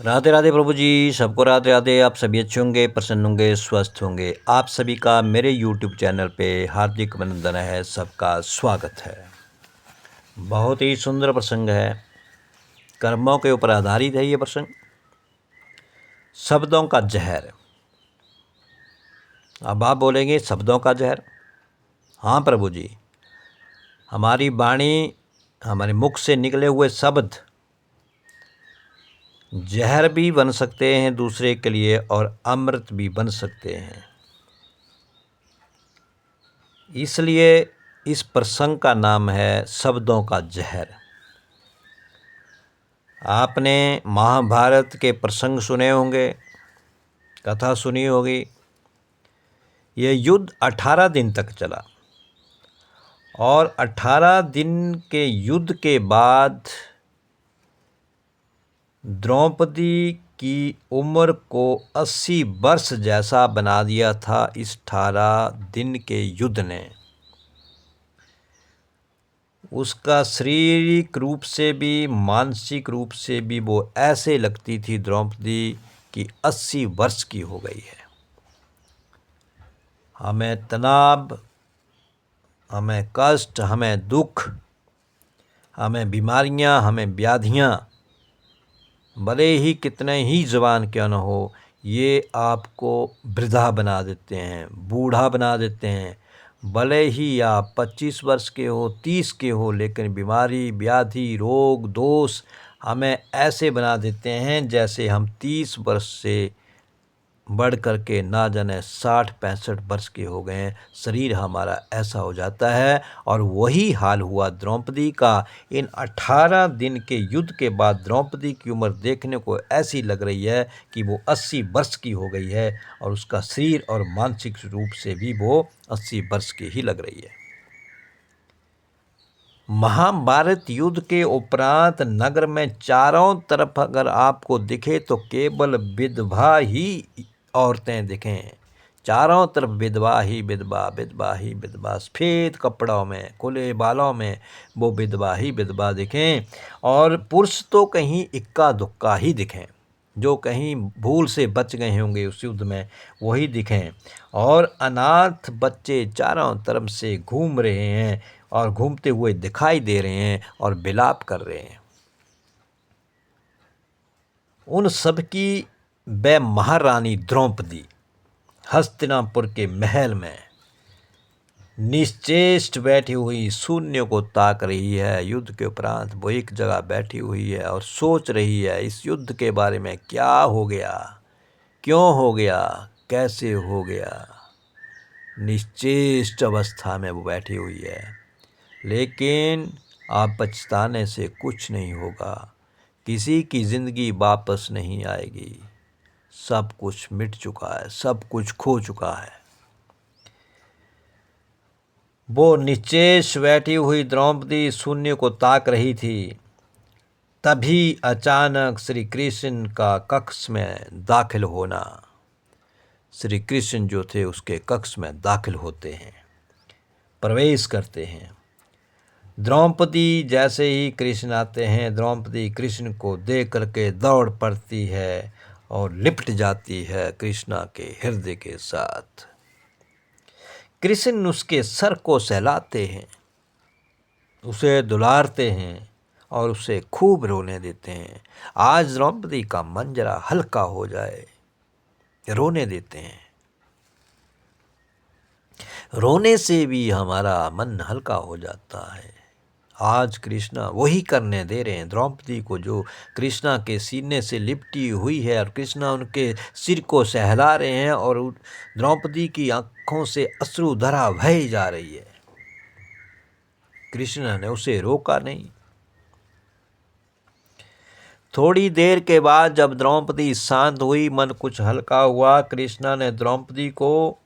राधे राधे प्रभु जी। सबको राधे राधे। आप सभी अच्छे होंगे, प्रसन्न होंगे, स्वस्थ होंगे। आप सभी का मेरे यूट्यूब चैनल पे हार्दिक अभिनंदन है, सबका स्वागत है। बहुत ही सुंदर प्रसंग है, कर्मों के ऊपर आधारित है ये प्रसंग। शब्दों का जहर। अब आप बोलेंगे शब्दों का जहर। हाँ प्रभु जी, हमारी वाणी, हमारे मुख से निकले हुए शब्द जहर भी बन सकते हैं दूसरे के लिए, और अमृत भी बन सकते हैं। इसलिए इस प्रसंग का नाम है शब्दों का जहर। आपने महाभारत के प्रसंग सुने होंगे, कथा सुनी होगी। यह युद्ध 18 दिन तक चला, और 18 दिन के युद्ध के बाद द्रौपदी की उम्र को 80 वर्ष जैसा बना दिया था इस 18 दिन के युद्ध ने। उसका शारीरिक रूप से भी, मानसिक रूप से भी वो ऐसे लगती थी द्रौपदी कि 80 वर्ष की हो गई है। हमें तनाव, हमें कष्ट, हमें दुख, हमें बीमारियां, हमें व्याधियां, भले ही कितने ही जवान क्यों न हो, ये आपको वृद्धा बना देते हैं, बूढ़ा बना देते हैं। भले ही आप 25 वर्ष के हो, 30 के हो, लेकिन बीमारी, व्याधि, रोग, दोष हमें ऐसे बना देते हैं जैसे हम 30 वर्ष से बढ़ कर के ना जाने 60-65 वर्ष के हो गए हैं। शरीर हमारा ऐसा हो जाता है, और वही हाल हुआ द्रौपदी का। इन 18 दिन के युद्ध के बाद द्रौपदी की उम्र देखने को ऐसी लग रही है कि वो 80 वर्ष की हो गई है, और उसका शरीर और मानसिक रूप से भी वो 80 वर्ष की ही लग रही है। महाभारत युद्ध के उपरांत नगर में चारों तरफ अगर आपको दिखे तो केवल विधवा ही औरतें दिखें। चारों तरफ विधवा ही विधवा, विधवा ही विधवा, सफ़ेद कपड़ों में, खुले बालों में वो विधवा ही विधवा दिखें। और पुरुष तो कहीं इक्का दुक्का ही दिखें, जो कहीं भूल से बच गए होंगे उस युद्ध में, वही दिखें। और अनाथ बच्चे चारों तरफ से घूम रहे हैं, और घूमते हुए दिखाई दे रहे हैं, और विलाप कर रहे हैं। उन सब की वह महारानी द्रौपदी हस्तिनापुर के महल में निश्चेष्ट बैठी हुई शून्य को ताक रही है। युद्ध के उपरांत वो एक जगह बैठी हुई है और सोच रही है इस युद्ध के बारे में, क्या हो गया, क्यों हो गया, कैसे हो गया। निश्चेष्ट अवस्था में वो बैठी हुई है। लेकिन आप पछताने से कुछ नहीं होगा। किसी की ज़िंदगी वापस नहीं आएगी। सब कुछ मिट चुका है, सब कुछ खो चुका है। वो निश्चेष बैठी हुई द्रौपदी शून्य को ताक रही थी। तभी अचानक श्री कृष्ण का कक्ष में दाखिल होना। श्री कृष्ण जो थे उसके कक्ष में दाखिल होते हैं, प्रवेश करते हैं। द्रौपदी जैसे ही कृष्ण आते हैं, द्रौपदी कृष्ण को देख करके दौड़ पड़ती है और लिपट जाती है कृष्णा के हृदय के साथ। कृष्ण उसके सर को सहलाते हैं, उसे दुलारते हैं, और उसे खूब रोने देते हैं। आज द्रौपदी का मन जरा हल्का हो जाए, रोने देते हैं। रोने से भी हमारा मन हल्का हो जाता है। आज कृष्णा वही करने दे रहे हैं द्रौपदी को, जो कृष्णा के सीने से लिपटी हुई है, और कृष्णा उनके सिर को सहला रहे हैं, और द्रौपदी की आंखों से अश्रुधारा बह जा रही है। कृष्ण ने उसे रोका नहीं। थोड़ी देर के बाद जब द्रौपदी शांत हुई, मन कुछ हल्का हुआ, कृष्णा ने द्रौपदी को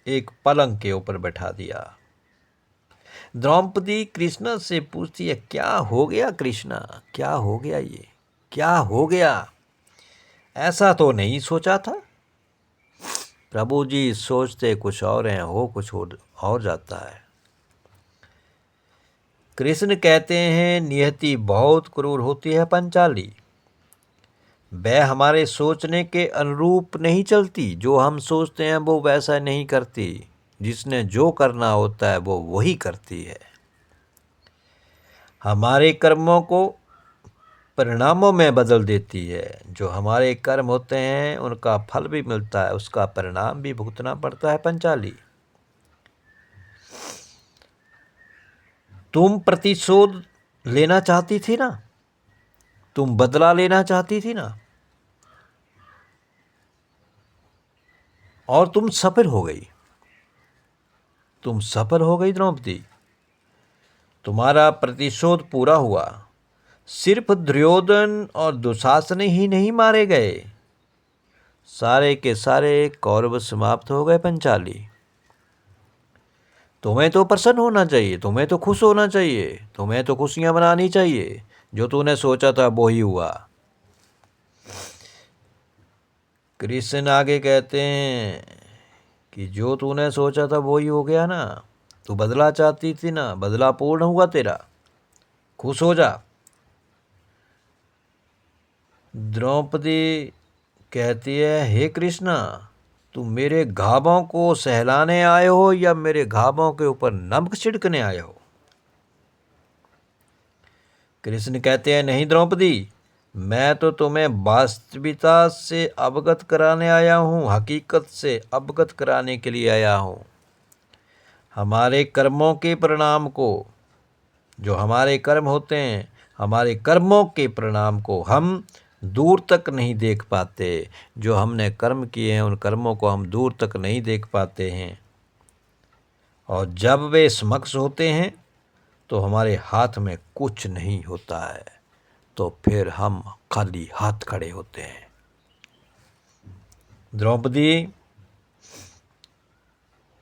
एक पलंग के ऊपर बैठा दिया। द्रौपदी कृष्णा से पूछती है, क्या हो गया कृष्णा, क्या हो गया, ये क्या हो गया, ऐसा तो नहीं सोचा था। प्रभु जी सोचते कुछ और हैं, हो कुछ और जाता है। कृष्ण कहते हैं, नियति बहुत क्रूर होती है पंचाली। वह हमारे सोचने के अनुरूप नहीं चलती। जो हम सोचते हैं वो वैसा नहीं करती। जिसने जो करना होता है वो वही करती है। हमारे कर्मों को परिणामों में बदल देती है। जो हमारे कर्म होते हैं उनका फल भी मिलता है, उसका परिणाम भी भुगतना पड़ता है। पंचाली, तुम प्रतिशोध लेना चाहती थी ना, तुम बदला लेना चाहती थी ना, और तुम सफल हो गई। तुम सफल हो गई द्रौपदी। तुम्हारा प्रतिशोध पूरा हुआ। सिर्फ दुर्योधन और दुशासन ही नहीं मारे गए, सारे के सारे कौरव समाप्त हो गए। पंचाली, तुम्हें तो प्रसन्न होना चाहिए, तुम्हें तो खुश होना चाहिए, तुम्हें तो खुशियां मनानी चाहिए। जो तूने सोचा था वो ही हुआ। कृष्ण आगे कहते हैं कि जो तूने सोचा था वो ही हो गया ना। तू बदला चाहती थी ना, बदला पूर्ण हुआ तेरा। खुश हो जा। द्रौपदी कहती है, हे कृष्णा, तुम मेरे घावों को सहलाने आए हो या मेरे घावों के ऊपर नमक छिड़कने आए हो? कृष्ण कहते हैं, नहीं द्रौपदी, मैं तो तुम्हें वास्तविकता से अवगत कराने आया हूँ, हकीकत से अवगत कराने के लिए आया हूँ। हमारे कर्मों के परिणाम को, जो हमारे कर्म होते हैं, हमारे कर्मों के परिणाम को हम दूर तक नहीं देख पाते। जो हमने कर्म किए हैं उन कर्मों को हम दूर तक नहीं देख पाते हैं, और जब वे समक्ष होते हैं तो हमारे हाथ में कुछ नहीं होता है, तो फिर हम खाली हाथ खड़े होते हैं। द्रौपदी,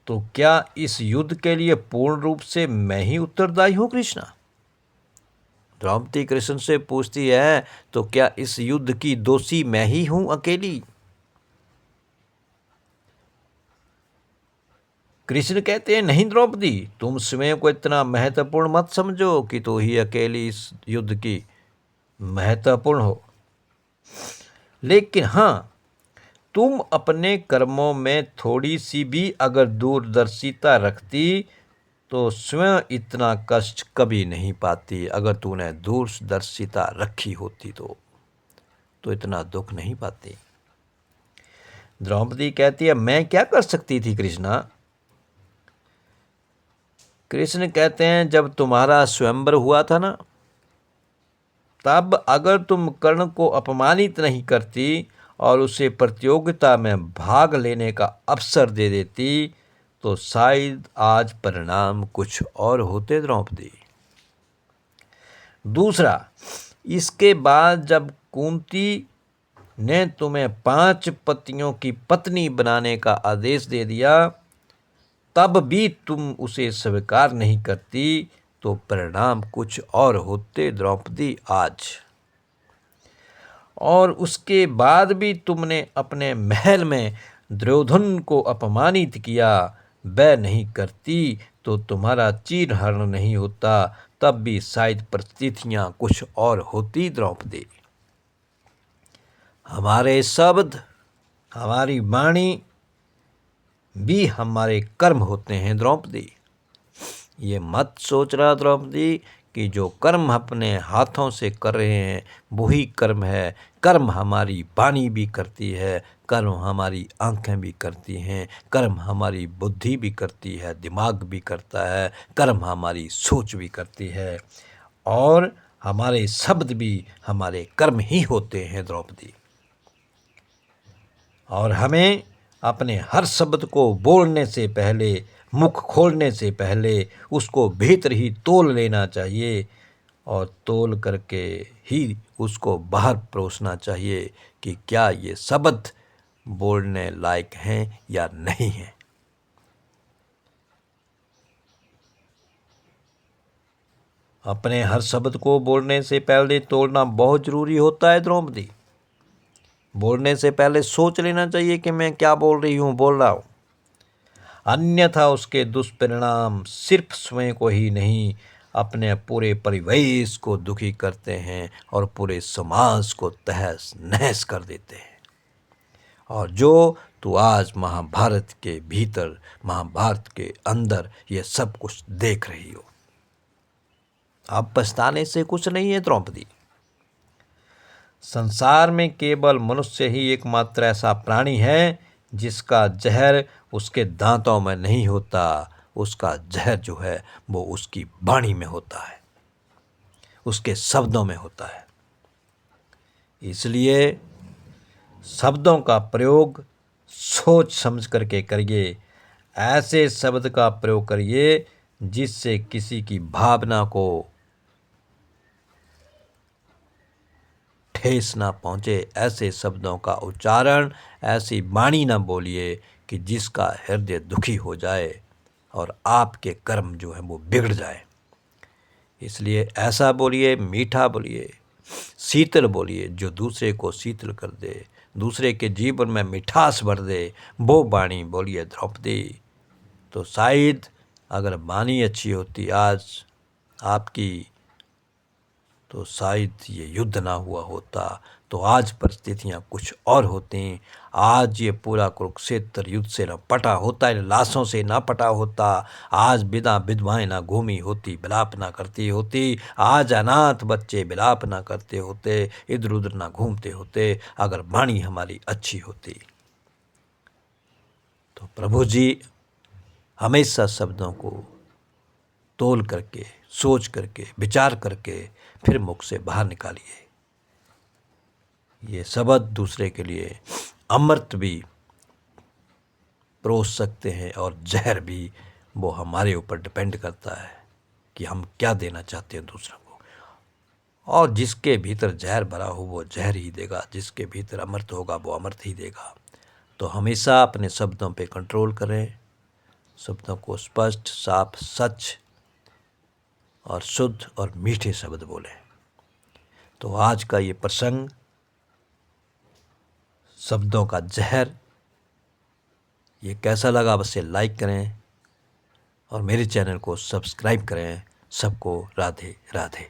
तो क्या इस युद्ध के लिए पूर्ण रूप से मैं ही उत्तरदायी हूँ कृष्णा? द्रौपदी कृष्ण से पूछती है, तो क्या इस युद्ध की दोषी मैं ही हूं अकेली? कृष्ण कहते हैं, नहीं द्रौपदी, तुम स्वयं को इतना महत्वपूर्ण मत समझो कि तो ही अकेली इस युद्ध की महत्वपूर्ण हो। लेकिन हाँ, तुम अपने कर्मों में थोड़ी सी भी अगर दूरदर्शिता रखती तो स्वयं इतना कष्ट कभी नहीं पाती। अगर तूने दूरदर्शिता रखी होती तो इतना दुख नहीं पाती। द्रौपदी कहती है, मैं क्या कर सकती थी कृष्णा? कृष्ण कहते हैं, जब तुम्हारा स्वयंवर हुआ था ना, तब अगर तुम कर्ण को अपमानित नहीं करती और उसे प्रतियोगिता में भाग लेने का अवसर दे देती तो शायद आज परिणाम कुछ और होते द्रौपदी। दूसरा, इसके बाद जब कुंती ने तुम्हें 5 पतियों की पत्नी बनाने का आदेश दे दिया, तब भी तुम उसे स्वीकार नहीं करती तो परिणाम कुछ और होते द्रौपदी आज। और उसके बाद भी तुमने अपने महल में दुर्योधन को अपमानित किया, वह नहीं करती तो तुम्हारा चीरहरण नहीं होता, तब भी शायद परिस्थितियां कुछ और होती द्रौपदी। हमारे शब्द, हमारी वाणी भी हमारे कर्म होते हैं द्रौपदी। ये मत सोच रहा द्रौपदी कि जो कर्म अपने हाथों से कर रहे हैं वही कर्म है। कर्म हमारी वाणी भी करती है, कर्म हमारी आंखें भी करती हैं, कर्म हमारी बुद्धि भी करती है, दिमाग भी करता है, कर्म हमारी सोच भी करती है, और हमारे शब्द भी हमारे कर्म ही होते हैं द्रौपदी। और हमें अपने हर शब्द को बोलने से पहले, मुख खोलने से पहले उसको भीतर ही तोल लेना चाहिए, और तोल करके ही उसको बाहर परोसना चाहिए कि क्या ये शब्द बोलने लायक हैं या नहीं हैं। अपने हर शब्द को बोलने से पहले तोलना बहुत ज़रूरी होता है द्रौपदी। बोलने से पहले सोच लेना चाहिए कि मैं क्या बोल रही हूँ, बोल रहा हूँ, अन्यथा उसके दुष्परिणाम सिर्फ स्वयं को ही नहीं, अपने पूरे परिवेश को दुखी करते हैं और पूरे समाज को तहस नहस कर देते हैं। और जो तू आज महाभारत के भीतर, महाभारत के अंदर ये सब कुछ देख रही हो, अब पछताने से कुछ नहीं है द्रौपदी। संसार में केवल मनुष्य ही एकमात्र ऐसा प्राणी है जिसका जहर उसके दांतों में नहीं होता, उसका जहर जो है वो उसकी वाणी में होता है, उसके शब्दों में होता है। इसलिए शब्दों का प्रयोग सोच समझ करके करिए। ऐसे शब्द का प्रयोग करिए जिससे किसी की भावना को ठेस ना पहुँचे। ऐसे शब्दों का उच्चारण, ऐसी वाणी ना बोलिए कि जिसका हृदय दुखी हो जाए और आपके कर्म जो है वो बिगड़ जाए। इसलिए ऐसा बोलिए, मीठा बोलिए, शीतल बोलिए, जो दूसरे को शीतल कर दे, दूसरे के जीवन में मिठास भर दे, वो वाणी बोलिए द्रौपदी। तो शायद अगर वाणी अच्छी होती आज आपकी, तो शायद ये युद्ध ना हुआ होता, तो आज परिस्थितियाँ कुछ और होती। आज ये पूरा कुरुक्षेत्र युद्ध से न पटा होता, इन लाशों से ना पटा होता। आज बिना विधवाएं ना घूमी होती, विलाप ना करती होती। आज अनाथ बच्चे विलाप ना करते होते, इधर उधर ना घूमते होते, अगर वाणी हमारी अच्छी होती। तो प्रभु जी हमेशा शब्दों को तोल करके, सोच करके, विचार करके फिर मुख से बाहर निकालिए। ये शब्द दूसरे के लिए अमृत भी परोस सकते हैं और जहर भी। वो हमारे ऊपर डिपेंड करता है कि हम क्या देना चाहते हैं दूसरों को। और जिसके भीतर जहर भरा हो वो जहर ही देगा, जिसके भीतर अमृत होगा वो अमृत ही देगा। तो हमेशा अपने शब्दों पे कंट्रोल करें, शब्दों को स्पष्ट, साफ, सच और शुद्ध और मीठे शब्द बोलें। तो आज का ये प्रसंग शब्दों का जहर, ये कैसा लगा अवश्य लाइक करें और मेरे चैनल को सब्सक्राइब करें। सबको राधे राधे।